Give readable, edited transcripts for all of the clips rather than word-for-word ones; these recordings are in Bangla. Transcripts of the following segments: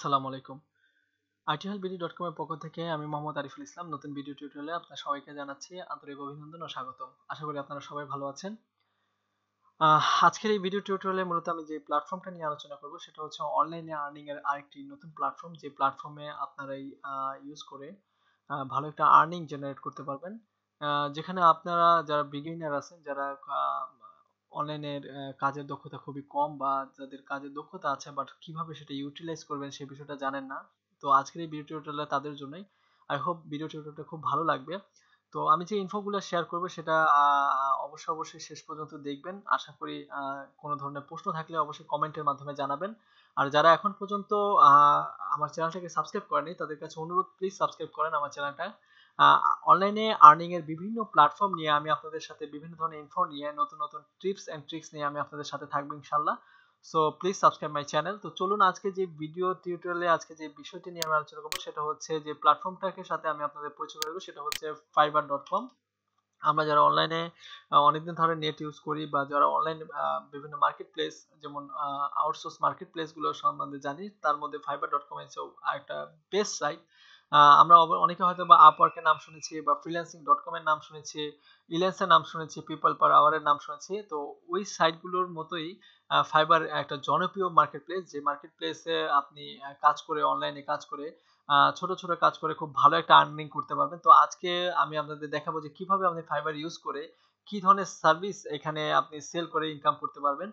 আসসালামু আলাইকুম। ithelbd.com এর পক্ষ থেকে আমি মোহাম্মদ আরিফুল ইসলাম নতুন ভিডিও টিউটোরিয়ালে আপনাদের সবাইকে জানাচ্ছি আন্তরিক অভিনন্দন ও স্বাগতম। আশা করি আপনারা সবাই ভালো আছেন। আজকের এই ভিডিও টিউটোরিয়ালে মূলত আমি যে প্ল্যাটফর্মটা নিয়ে আলোচনা করব সেটা হচ্ছে অনলাইনে আর্নিং এর আরেকটি নতুন প্ল্যাটফর্ম, যে প্ল্যাটফর্মে আপনারা ইউজ করে ভালো একটা আর্নিং জেনারেট করতে পারবেন। যেখানে আপনারা যারা বিগিনার আছেন, যারা অনলাইনের কাজের দক্ষতা খুবই কম বা যাদের কাজের দক্ষতা আছে বাট কিভাবে সেটা ইউটিলাইজ করবেন সেই বিষয়টা জানেন না, তো আজকের এই ভিডিও টিউটোরিয়ালটা তাদের জন্যই। আই হোপ ভিডিও টিউটোরিয়ালটা খুব ভালো লাগবে। তো আমি যে ইনফোগুলো শেয়ার করব সেটা অবশ্যই শেষ পর্যন্ত দেখবেন। আশা করি কোনো ধরনের প্রশ্ন থাকলে অবশ্যই কমেন্টের মাধ্যমে জানাবেন। আর যারা এখন পর্যন্ত আহ, আমার চ্যানেলটাকে সাবস্ক্রাইব করেনি তাদের কাছে অনুরোধ, প্লিজ সাবস্ক্রাইব করেন আমার চ্যানেলটা। অনলাইনে আর্নিং এর বিভিন্ন প্ল্যাটফর্ম নিয়ে আমি আপনাদের সাথে বিভিন্ন ধরনের ইনফো নিয়ে নতুন নতুন টিপস এন্ড ট্রিক্স নিয়ে আমি আপনাদের সাথে থাকবো ইনশাআল্লাহ। So please subscribe my channel. তো চলুন আজকে যে ভিডিও টিউটোরিয়ালে আজকে যে বিষয়টি নিয়ে আমি আলোচনা করবো সেটা হচ্ছে যে প্ল্যাটফর্মটাকে সাথে আমি আপনাদের পরিচয় করবো, সেটা হচ্ছে fiverr.com। আমরা যারা অনলাইনে অনেকদিন ধরে নেট ইউজ করি বা যারা অনলাইন বিভিন্ন মার্কেট প্লেস যেমন আউটসোর্স মার্কেট প্লেস গুলো সম্বন্ধে জানি, তার মধ্যে fiverr.com হচ্ছে একটা বেস্ট সাইট। আমরা অনেকে হয়তো বা আপওয়ার্ক এর নাম শুনেছি বা freelancing.com এর নাম শুনেছি, ইলেন্স এর নাম শুনেছি, পিপল পার আওয়ার এর নাম শুনেছি। তো ওই সাইটগুলোর মতোই ফাইবার একটা জনপ্রিয় মার্কেট প্লেস, যে মার্কেট প্লেসে আপনি কাজ করে অনলাইনে কাজ করে ছোট ছোট কাজ করে খুব ভালো একটা আর্নিং করতে পারবেন। তো আজকে আমি আপনাদের দেখাবো যে কিভাবে আপনি ফাইবার ইউজ করে কি ধরনের সার্ভিস এখানে আপনি সেল করে ইনকাম করতে পারবেন।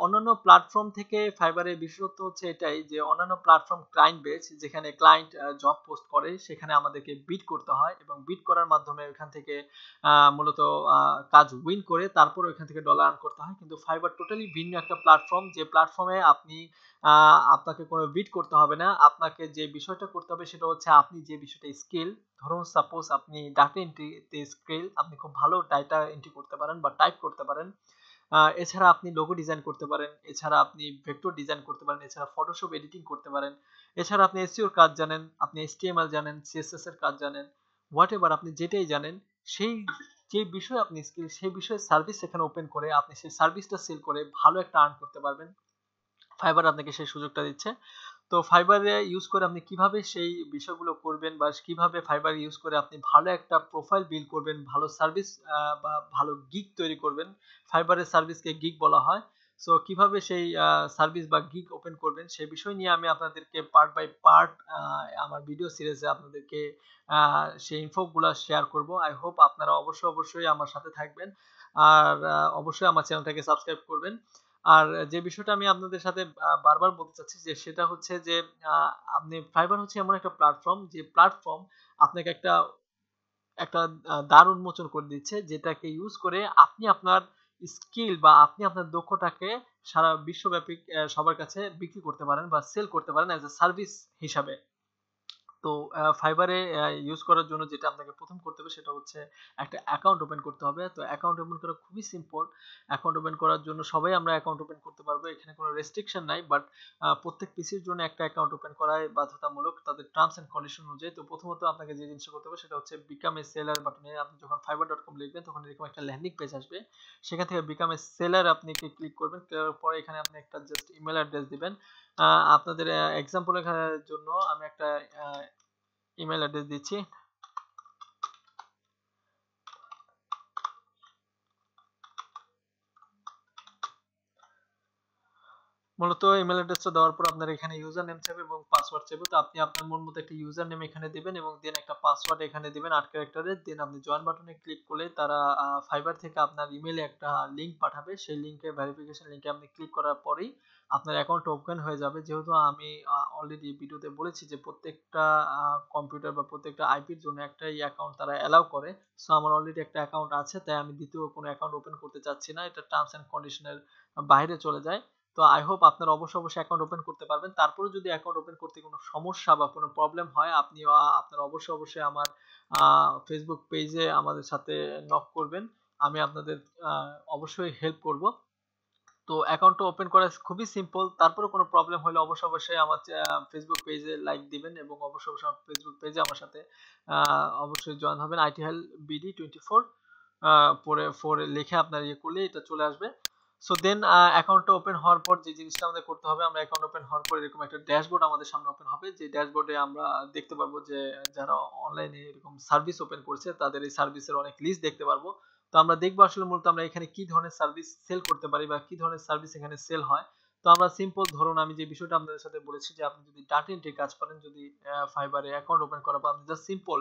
অন্যান্য প্ল্যাটফর্ম থেকে ফাইবারের বিশেষত্ব হচ্ছে এটাই যে অন্যান্য প্ল্যাটফর্ম ক্লায়েন্ট বেস, যেখানে ক্লায়েন্ট জব পোস্ট করে সেখানে আমাদেরকে বিড করতে হয় এবং বিড করার মাধ্যমে ওইখান থেকে মূলত কাজ উইন করে তারপর ওইখান থেকে ডলার আর্ন করতে হয়। কিন্তু ফাইবার টোটালি ভিন্ন একটা প্ল্যাটফর্ম, যে প্ল্যাটফর্মে আপনি আপনাকে কোনো বিট করতে হবে না। আপনাকে যে বিষয়টা করতে হবে সেটা হচ্ছে আপনি যে বিষয়টা স্কিল, ধরুন সাপোজ আপনি ডাটা এন্ট্রিতে স্কিল, আপনি খুব ভালো ডাটা এন্ট্রি করতে পারেন বা টাইপ করতে পারেন। এছাড়া আপনি লোগো ডিজাইন করতে পারেন, এছাড়া আপনি ভেক্টর ডিজাইন করতে পারেন, এছাড়া ফটোশপ এডিটিং করতে পারেন, এছাড়া আপনি এসইওর কাজ জানেন, আপনি এইচটিএমএল জানেন, সিএসএস এর কাজ জানেন, হোয়াটএভার আপনি যেটাই জানেন, সেই যে বিষয়ে আপনি স্কিল সেই বিষয়ে সার্ভিস এখানে ওপেন করে আপনি সেই সার্ভিসটা সেল করে ভালো একটা আর্ন করতে পারবেন। ফাইবার আপনাকে সেই সুযোগটা দিচ্ছে। তো ফাইবারে ইউজ করে আপনি কিভাবে সেই বিষয়গুলো করবেন বা কিভাবে ফাইবার ইউজ করে আপনি ভালো একটা প্রোফাইল বিল্ড করবেন, ভালো সার্ভিস বা ভালো গিগ তৈরি করবেন। ফাইবারের সার্ভিসকে গিগ বলা হয়। সো কিভাবে সেই সার্ভিস বা গিগ ওপেন করবেন সেই বিষয় নিয়ে আমি আপনাদেরকে পার্ট বাই পার্ট আমার ভিডিও সিরিজে আপনাদেরকে সেই ইনফোগুলো শেয়ার করব। আই হোপ আপনারা অবশ্যই আমার সাথে থাকবেন। আর অবশ্যই আমার চ্যানেলটাকে সাবস্ক্রাইব করবেন। আর যে বিষয়টা আমি আপনাদের সাথে বারবার বলতে চাচ্ছি যে সেটা হচ্ছে যে আপনি ফাইবার হচ্ছে এমন একটা প্ল্যাটফর্ম, যে প্ল্যাটফর্ম আপনাকে একটা একটা দ্বার উন্মোচন করে দিচ্ছে, যেটাকে ইউজ করে আপনি আপনার স্কিল বা আপনি আপনার দক্ষতাকে সারা বিশ্বব্যাপী সবার কাছে বিক্রি করতে পারেন বা সেল করতে পারেন অ্যাজ এ সার্ভিস হিসাবে। তো ফাইবারে ইউজ করার জন্য যেটা আপনাকে প্রথম করতে হবে সেটা হচ্ছে একটা অ্যাকাউন্ট ওপেন করতে হবে। তো অ্যাকাউন্ট ওপেন করা খুবই সিম্পল। অ্যাকাউন্ট ওপেন করার জন্য সবাই আমরা অ্যাকাউন্ট ওপেন করতে পারবো, এখানে কোনো রেস্ট্রিকশন নাই। বাট প্রত্যেক পিসির জন্য একটা অ্যাকাউন্ট ওপেন করাই বাধ্যতামূলক তাদের টার্মস এন্ড কন্ডিশন অনুযায়ী। তো প্রথমত আপনাকে যে জিনিসটা করতে হবে সেটা হচ্ছে বিকাম এ সেলার বাটনে আপনি যখন fiverr.com লিখবেন তখন এরকম একটা ল্যান্ডিং পেজ আসবে। সেখান থেকে বিকাম এ সেলার আপনি ক্লিক করবেন, করার পরে এখানে আপনি একটা জাস্ট ইমেল অ্যাড্রেস দিবেন। আপনাদের এক্সাম্পলের জন্য আমি একটা ইমেল অ্যাড্রেস দিচ্ছি। মূলত ইমেল অ্যাড্রেসটা দেওয়ার পর আপনার এখানে ইউজার নেম চাইবে এবং পাসওয়ার্ড চাইবে। তো আপনি আপনার মন মতো একটা ইউজার নেম এখানে দিবেন এবং দেন একটা পাসওয়ার্ড এখানে দিবেন 8 ক্যারেক্টারের। দেন আপনি জয়েন বাটনে ক্লিক করলে তারা ফাইবার থেকে আপনার ইমেলে একটা লিংক পাঠাবে। সেই লিংকে ভেরিফিকেশন লিংকে আপনি ক্লিক করার পরেই আপনার অ্যাকাউন্ট ওপেন হয়ে যাবে। যেহেতু আমি অলরেডি ভিডিওতে বলেছি যে প্রত্যেকটা কম্পিউটার বা প্রত্যেকটা আইপির জন্য একটাই অ্যাকাউন্ট তারা অ্যালাউ করে। সো আমার অলরেডি একটা অ্যাকাউন্ট আছে, তাই আমি দ্বিতীয় কোনো অ্যাকাউন্ট ওপেন করতে চাচ্ছি না, এটা টার্মস এন্ড কন্ডিশনের বাইরে চলে যায়। তো আই হোপ আপনারা অবশ্যই অ্যাকাউন্ট ওপেন করতে পারবেন। তারপরে যদি অ্যাকাউন্ট ওপেন করতে কোনো সমস্যা বা কোনো প্রবলেম হয় আপনি আপনারা অবশ্যই আমার ফেসবুক পেজে আমাদের সাথে নক করবেন। আমি আপনাদের অবশ্যই হেল্প করব। তো অ্যাকাউন্টটা ওপেন করা খুবই সিম্পল। তারপরে কোনো প্রবলেম হলে অবশ্যই আমার ফেসবুক পেজে লাইক দিবেন এবং অবশ্যই আমার ফেসবুক পেজে আমার সাথে অবশ্যই জয়েন হবেন। ITHEL BD 24 পরে লিখে আপনার ইয়ে করলে এটা চলে আসবে। সো দেন অ্যাকাউন্টটা ওপেন হওয়ার পর যে জিনিসটা আমাদের করতে হবে, আমরা অ্যাকাউন্ট ওপেন হওয়ার পর এরকম একটা ড্যাশবোর্ড আমাদের সামনে ওপেন হবে, যে ড্যাশবোর্ডে আমরা দেখতে পারবো যে যারা অনলাইনে এরকম সার্ভিস ওপেন করছে তাদের এই সার্ভিসের অনেক লিস্ট দেখতে পারবো। তো আমরা দেখবো আসলে মূলত আমরা এখানে কি ধরনের সার্ভিস সেল করতে পারি বা কি ধরনের সার্ভিস এখানে সেল হয়। তো আমরা সিম্পল ধরুন আমি যে বিষয়টা আপনাদের সাথে বলেছি যে আপনি যদি ডাটা এন্ট্রি কাজ করেন, যদি ফাইবারে অ্যাকাউন্ট ওপেন করা বা আপনি জাস্ট সিম্পল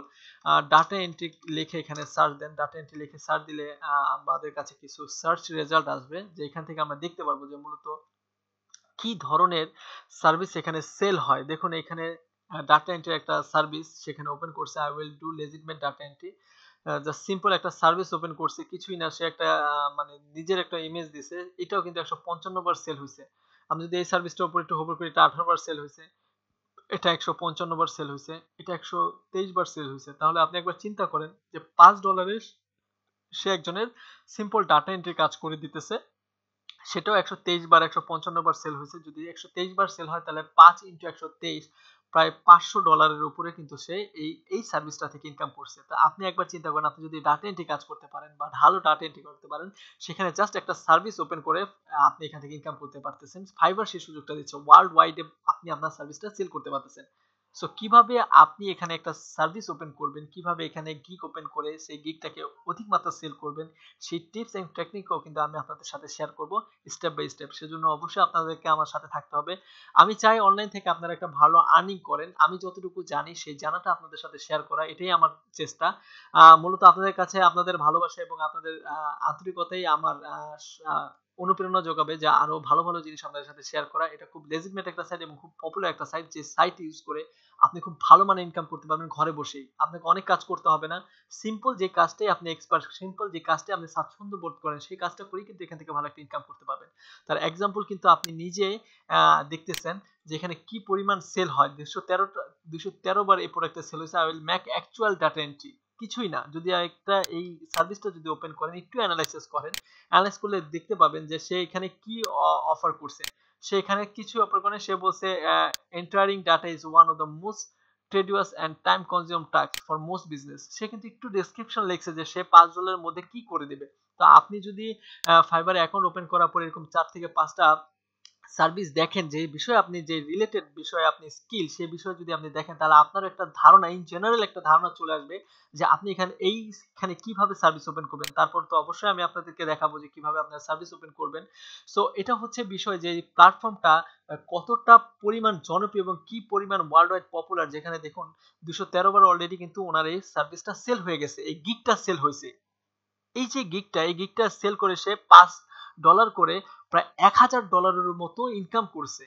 ডাটা এন্ট্রি লিখে এখানে সার্চ দেন, ডাটা এন্ট্রি লিখে সার্চ দিলে আমাদের কাছে কিছু সার্চ রেজাল্ট আসবে, যে এখান থেকে আমরা দেখতে পারবো যে মূলত কি ধরনের সার্ভিস এখানে সেল হয়। দেখুন এখানে ডাটা এন্ট্রি একটা সার্ভিস সেখানে ওপেন করছে, I will do legitimate data entry, just simple একটা সার্ভিস ওপেন করছে, কিছুই না, সে একটা মানে নিজের একটা ইমেজ দিছে, এটাও কিন্তু 155 বার সেল হয়েছে। আমি যদি এই সার্ভিসটার উপর একটু হোভার করি, এটা 18 বার সেল হয়েছে, এটা 155 বার সেল হয়েছে, এটা 123 বার সেল হয়েছে। তাহলে আপনি একবার চিন্তা করেন যে $5 সে একজনের সিম্পল ডাটা এন্ট্রি কাজ করে দিতেছে, সেটাও 123 বার 155 বার সেল হয়েছে। যদি 123 বার সেল হয় তাহলে 5 ইন্টু 123 প্রায় $500 উপরে কিন্তু সে এই সার্ভিসটা থেকে ইনকাম করছে। তো আপনি একবার চিন্তা করেন, আপনি যদি ডাটা এন্ট্রি কাজ করতে পারেন বা ভালো ডাটা এন্ট্রি করতে পারেন, সেখানে জাস্ট একটা সার্ভিস ওপেন করে আপনি এখান থেকে ইনকাম করতে পারতেছেন। ফাইবার সেই সুযোগটা দিচ্ছে, ওয়ার্ল্ড ওয়াইডে আপনি আপনার সার্ভিসটা সেল করতে পারতেছেন। সো কিভাবে আপনি এখানে একটা সার্ভিস ওপেন করবেন, কিভাবে এখানে গিগ ওপেন করে সেই গিগটাকে অধিক মাত্রা সেল করবেন, সেই টিপস এন্ড টেকনিকও কিন্তু আমি আপনাদের সাথে শেয়ার করব স্টেপ বাই স্টেপ। সেজন্য অবশ্যই আপনাদেরকে আমার সাথে থাকতে হবে। আমি চাই অনলাইন থেকে আপনারা একটা ভালো আর্নিং করেন। আমি যতটুকু জানি সেই জানাটা আপনাদের সাথে শেয়ার করা, এটাই আমার চেষ্টা। মূলত আপনাদের কাছে আপনাদের ভালোবাসা এবং আপনাদের আন্তরিকতাই আমার অনুপ্রেরণা যোগাবে যে আরো ভালো ভালো জিনিস আপনাদের সাথে শেয়ার করা। এটা খুব লেজিটমেট একটা সাইট এবং খুব পপুলার একটা সাইট, যে সাইট ইউজ করে আপনি খুব ভালো মানে ইনকাম করতে পারবেন ঘরে বসেই। আপনাকে অনেক কাজ করতে হবে না। সিম্পল যে কাজটাই আপনি এক্সপার্ট, সিম্পল যে কাজটাই আপনি স্বাচ্ছন্দ্য বোধ করেন, সেই কাজটা করেই কিন্তু এখান থেকে ভালো একটা ইনকাম করতে পারবেন। তার এক্সাম্পল কিন্তু আপনি নিজে দেখতেছেন যে এখানে কি পরিমাণ সেল হয়। 213 বার এই প্রোডাক্টে সেল হয়েছে। I will make actual data entry, কিছুই না, যদি একটা এই সার্ভিসটা যদি ওপেন করেন, একটু অ্যানালাইসিস করেন, অ্যানালাইজ করলে দেখতে পাবেন যে সে এখানে কি অফার করছে। সে এখানে কিছু অফার করে, সে বলছে entering data is one of the most tedious and time consume task for most business। সে কিন্তু একটু ডেসক্রিপশন লিখছে যে সে $5 মধ্যে কি করে দিবে। তো আপনি যদি ফাইবার অ্যাকাউন্ট ওপেন করার পর এরকম 4 থেকে 5টা সার্ভিস দেখেন, যে বিষয়ে আপনি যে রিলেটেড বিষয়ে আপনি স্কিল, সেই বিষয়ে যদি আপনি দেখেন, তাহলে আপনার একটা ধারণা, ইন জেনারেল একটা ধারণা চলে আসবে যে আপনি এখানে কিভাবে সার্ভিস ওপেন করবেন। তারপর তো অবশ্যই আমি আপনাদেরকে দেখাবো যে কিভাবে আপনার সার্ভিস ওপেন করবেন। সো এটা হচ্ছে বিষয় যে এই প্ল্যাটফর্মটা কতটা পরিমাণ জনপ্রিয় এবং কি পরিমাণ ওয়ার্ল্ড ওয়াইড পপুলার। যেখানে দেখুন 213 বার অলরেডি কিন্তু ওনার এই সার্ভিসটা সেল হয়ে গেছে, এই গিগটা সেল হয়েছে। এই যে এই গিগটা সেল করে সে $5 করে প্রায় $1000 মতো ইনকাম করছে।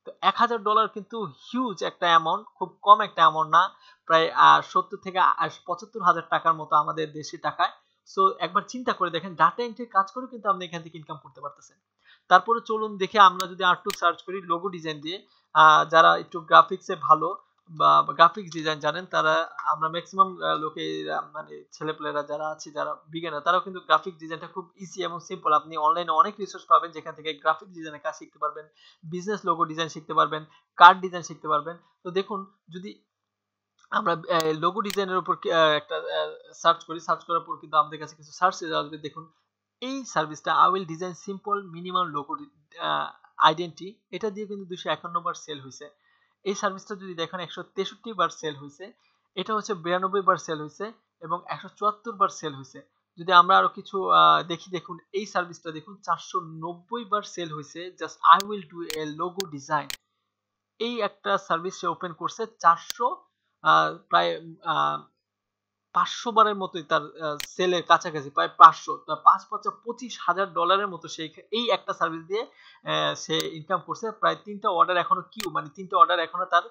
তো $1000 কিন্তু হিউজ একটা অ্যামাউন্ট, খুব কম একটা অ্যামাউন্ট না, প্রায় 70 থেকে 75,000 টাকার মতো আমাদের দেশি টাকায়। সো একবার চিন্তা করে দেখেন, ডাটা এন্ট্রি কাজ করে কিন্তু আপনি এখান থেকে ইনকাম করতে পারতেছেন। তারপরে চলুন দেখে আমরা যদি আর একটু সার্চ করি লোগো ডিজাইন দিয়ে, যারা একটু গ্রাফিক্সে ভালো বা গ্রাফিক্স ডিজাইন জানেন তারা, আমরা ম্যাক্সিমাম লোকে মানে ছেলেপেলেরা যারা আছে, যারা বিগিনার, তারাও কিন্তু গ্রাফিক ডিজাইনটা খুব ইজি এবং সিম্পল। আপনি অনলাইনে অনেক রিসোর্স পাবেন যেখান থেকে গ্রাফিক ডিজাইনের কাজ শিখতে পারবেন, বিজনেস লোগো ডিজাইন শিখতে পারবেন, কার্ড ডিজাইন শিখতে পারবেন। তো দেখুন যদি আমরা লোগো ডিজাইনের উপর একটা সার্চ করি, সার্চ করার পর কিন্তু আমাদের কাছে কিছু সার্চ রেজাল্ট আসবে। দেখুন এই সার্ভিসটা I will design simple minimum logo identity, এটা দিয়ে কিন্তু 251 বার সেল হয়েছে। এই সার্ভিসটা যদি দেখেন 163 বার সেল হয়েছে, এটা হচ্ছে 92 বার সেল হয়েছে এবং 174 বার সেল হয়েছে। যদি আমরা আরো কিছু দেখি, দেখুন এই সার্ভিসটা দেখুন 490 বার সেল হয়েছে, just I will do a logo design. এই একটা সার্ভিস সে ওপেন করছে 400 প্রায় 500 বারের মতোই তার সেলের কাছাকাছি, প্রায় 500, 5-25 হাজার ডলারের মতো সে এই একটা সার্ভিস দিয়ে সে ইনকাম করছে। প্রায় 3টা অর্ডার এখনো কিউ, মানে 3টা অর্ডার এখনো তার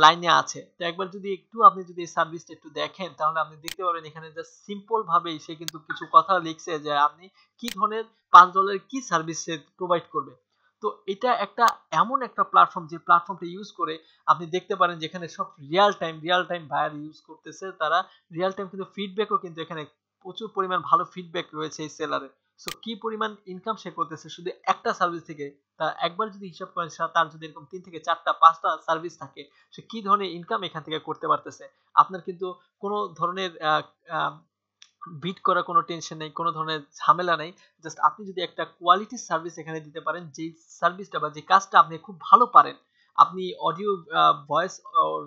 লাইনে আছে। তো একবার যদি একটু আপনি যদি এই সার্ভিসটা একটু দেখেন, তাহলে আপনি দেখতে পাবেন এখানে জাস্ট সিম্পল ভাবেই সে কিন্তু কিছু কথা লিখছে যে আপনি কি ধরনের $5 কি সার্ভিস সে প্রোভাইড করবে। তো এটা একটা এমন একটা প্ল্যাটফর্ম, যে প্ল্যাটফর্মটা ইউজ করে আপনি দেখতে পারেন যেখানে সব রিয়েল টাইম বায়ার ইউজ করতেছে, তারা রিয়েল টাইম কিন্তু ফিডব্যাকও কিন্তু এখানে প্রচুর পরিমাণ ভালো ফিডব্যাক রয়েছে এই সেলারে। সো কি পরিমাণ ইনকাম সে করতেছে শুধু একটা সার্ভিস থেকে, তা একবার যদি হিসাব করেন তার যদি এরকম 3 থেকে 4টা 5টা সার্ভিস থাকে, সে কি ধরনের ইনকাম এখান থেকে করতে পারতেছে। আপনার কিন্তু কোনো ধরনের বিট করার কোনো টেনশন নেই, কোনো ধরনের ঝামেলা নেই। জাস্ট আপনি যদি একটা কোয়ালিটি সার্ভিস এখানে দিতে পারেন, যেই সার্ভিসটা বা যে কাজটা আপনি খুব ভালো পারেন, আপনি অডিও ভয়েস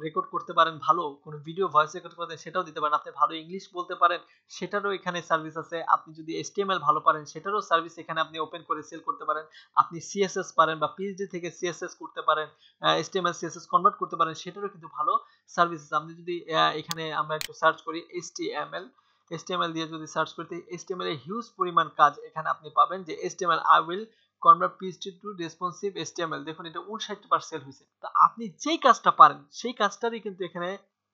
রেকর্ড করতে পারেন, ভালো কোনো ভিডিও ভয়েস রেকর্ড করতে সেটাও দিতে পারেন, আপনি ভালো ইংলিশ বলতে পারেন সেটারও এখানে সার্ভিস আছে, আপনি যদি HTML ভালো পারেন সেটারও সার্ভিস এখানে আপনি ওপেন করে সেল করতে পারেন, আপনি CSS পারেন বা PHP থেকে CSS করতে পারেন, HTML CSS কনভার্ট করতে পারেন, সেটারও কিন্তু ভালো সার্ভিস আছে। আপনি যদি এখানে আমরা একটু সার্চ করি HTML দিয়ে যদি সার্চ করতে, HTML এর হিউজ পরিমাণ কাজ এখানে আপনি পাবেন, যে HTML I will convert PHP to responsive HTML, দেখুন এটা 59% সেল হয়েছে। তো আপনি যেই কাজটা পারেন সেই কাজটারই কিন্তু এখানে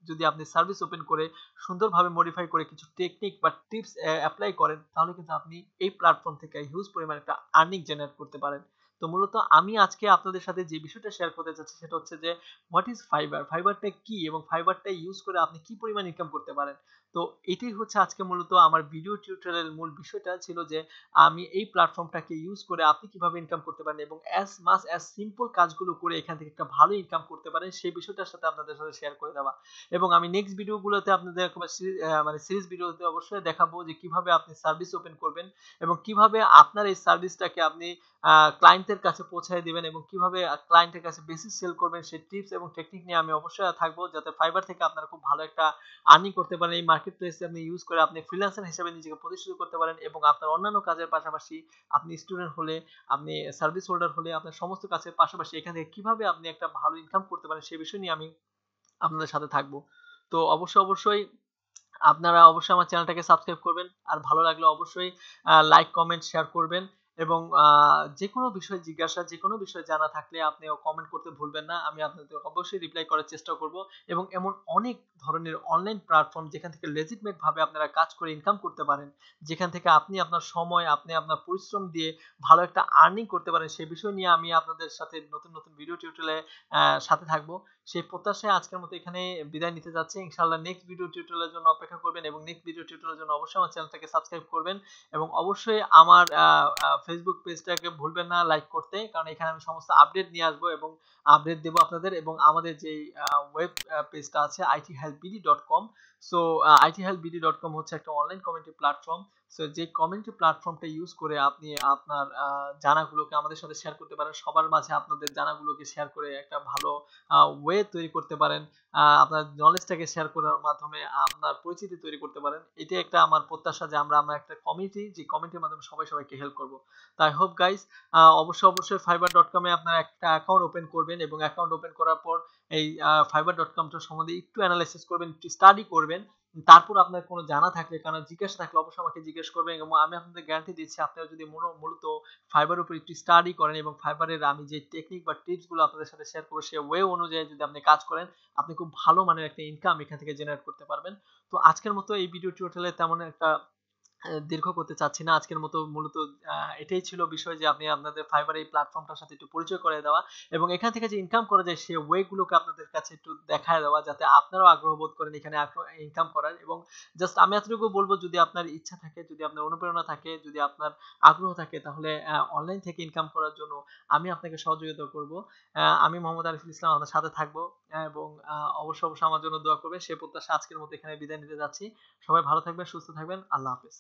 যদি আপনি সার্ভিস ওপেন করে সুন্দরভাবে মডিফাই করে কিছু টেকনিক বা টিপস অ্যাপ্লাই করেন, তাহলে কিন্তু আপনি এই প্ল্যাটফর্ম থেকে হিউজ পরিমাণ একটা আর্নিং জেনারেট করতে পারেন। তো মূলত আমি আজকে আপনাদের সাথে যে বিষয়টা শেয়ার করতে চাচ্ছি সেটা হচ্ছে যে হোয়াট ইজ ফাইবারটা কি এবং ফাইবারটা ইউজ করে আপনি কি পরিমাণ ইনকাম করতে পারেন। তো এটাই হচ্ছে আজকে মূলত আমার ভিডিও টিউটোরিয়ালের মূল বিষয়টা ছিল, যে আমি এই প্ল্যাটফর্মটাকে ইউজ করে আপনি কিভাবে ইনকাম করতে পারেন এবং অ্যাজ মাচ অ্যাজ সিম্পল কাজগুলো করে এখান থেকে একটা ভালো ইনকাম করতে পারেন, সেই বিষয়টার সাথে আপনাদের সাথে শেয়ার করে দেওয়া। এবং আমি নেক্সট ভিডিওগুলোতে আপনাদের মানে সিরিজ ভিডিওতে অবশ্যই দেখাবো যে কিভাবে আপনি সার্ভিস ওপেন করবেন এবং কিভাবে আপনার এই সার্ভিসটাকে আপনি ক্লায়েন্টের কাছে পৌঁছায় দিবেন এবং কিভাবে ক্লায়েন্টের কাছে বেশি সেল করবেন, সেই টিপস এবং টেকনিক নিয়ে আমি অবশ্যই থাকবো, যাতে ফাইবার থেকে আপনারা খুব ভালো একটা আর্নিং করতে পারেন। এই মার্কেট প্লেসে আপনি ইউজ করে আপনি ফ্রিল্যান্সার হিসেবে নিজেকে প্রতিষ্ঠিত করতে পারেন এবং আপনার অন্যান্য কাজের পাশাপাশি, আপনি স্টুডেন্ট হলে, আপনি সার্ভিস হোল্ডার হলে, আপনার সমস্ত কাজের পাশাপাশি এখান থেকে কিভাবে আপনি একটা ভালো ইনকাম করতে পারেন সেই বিষয় নিয়ে আমি আপনাদের সাথে থাকবো। তো অবশ্যই আপনারা অবশ্যই আমার চ্যানেলটাকে সাবস্ক্রাইব করবেন, আর ভালো লাগলে অবশ্যই লাইক কমেন্ট শেয়ার করবেন এবং যে কোনো বিষয় জিজ্ঞাসা, যে কোনো বিষয় জানা থাকলে আপনি কমেন্ট করতে ভুলবেন না, আমি আপনাদের অবশ্যই রিপ্লাই করার চেষ্টা করব। এবং এমন অনেক ধরনের অনলাইন প্ল্যাটফর্ম যেখান থেকে লেজিটমেট ভাবে আপনারা কাজ করে ইনকাম করতে পারেন, যেখান থেকে আপনি আপনার সময়, আপনি আপনার পরিশ্রম দিয়ে ভালো একটা আর্নিং করতে পারেন, সেই বিষয় নিয়ে আমি আপনাদের সাথে নতুন নতুন ভিডিও টিউটোরিয়ালে সাথে থাকবো। সেই প্রত্যাশায় আজকের মতো এখানে বিদায় নিতে যাচ্ছি। ইনশাআল্লাহ নেক্সট ভিডিও টিউটোরিয়ালের জন্য অপেক্ষা করবেন এবং নেক্সট ভিডিও টিউটোরিয়ালের জন্য অবশ্যই আমার চ্যানেলটাকে সাবস্ক্রাইব করবেন এবং অবশ্যই আমার ফেসবুক পেজটাকে ভুলবেন না লাইক করতে, কারণ এখানে আমি সমস্ত আপডেট নিয়ে আসবো এবং আপডেট দেবো আপনাদের। এবং আমাদের যে ওয়েব পেজটা আছে ithelpbd.com, সো ithelpbd.com হচ্ছে একটা অনলাইন কমিউনিটি প্ল্যাটফর্ম। সো যে কমিউনিটি প্ল্যাটফর্মটা ইউজ করে আপনি আপনার জানাগুলোকে আমাদের সাথে শেয়ার করতে পারেন, সবার মাঝে আপনাদের জানাগুলোকে শেয়ার করে একটা ভালো ওয়ে তৈরি করতে পারেন, আপনার নলেজটাকে শেয়ার করার মাধ্যমে আপনার পরিচিতি তৈরি করতে পারেন। এটি একটা আমার প্রত্যাশা যে আমরা একটা কমিউনিটি, যে কমিউনিটির মাধ্যমে সবাইকে হেল্প করব। তো আই হোপ গাইস, অবশ্যই fiverr.com এ আপনারা একটা অ্যাকাউন্ট ওপেন করবেন এবং অ্যাকাউন্ট ওপেন করার পর এই fiverr.com সম্বন্ধে একটু অ্যানালাইসিস করবেন, একটু স্টাডি করবেন। তারপর আপনার কোনো জানা থাকলে, কারণ জিজ্ঞাসা থাকলে অবশ্যই আমাকে জিজ্ঞেস করবেন এবং আমি আপনাদের গ্যারান্টি দিচ্ছি, আপনারা যদি মূলত ফাইবার উপর একটু স্টাডি করেন এবং ফাইবারের আমি যে টেকনিক বা টিপস গুলো আপনাদের সাথে শেয়ার করবো সেই ওয়ে অনুযায়ী যদি আপনি কাজ করেন, আপনি খুব ভালো মানের একটা ইনকাম এখান থেকে জেনারেট করতে পারবেন। তো আজকের মতো এই ভিডিও টিউটোরিয়ালে তেমন একটা দীর্ঘ করতে চাচ্ছি না। আজকের মতো মূলত এটাই ছিল বিষয়, যে আপনি আপনাদের ফাইবার এই প্ল্যাটফর্মটার সাথে একটু পরিচয় করে দেওয়া এবং এখান থেকে যে ইনকাম করা যায় সেই ওয়েগুলোকে আপনাদের কাছে একটু দেখায় দেওয়া, যাতে আপনারাও আগ্রহ বোধ করেন এখানে ইনকাম করার। এবং জাস্ট আমি এতটুকু বলবো, যদি আপনার ইচ্ছা থাকে, যদি আপনার অনুপ্রেরণা থাকে, যদি আপনার আগ্রহ থাকে, তাহলে অনলাইন থেকে ইনকাম করার জন্য আমি আপনাকে সহযোগিতা করব। আমি মোহাম্মদ আরিফুল ইসলাম আপনার সাথে থাকবো এবং অবশ্যই আমার জন্য দোয়া করবেন, সেই প্রত্যাশা আজকের মতো এখানে বিদায় নিতে যাচ্ছি। সবাই ভালো থাকবেন, সুস্থ থাকবেন, আল্লাহ হাফেজ।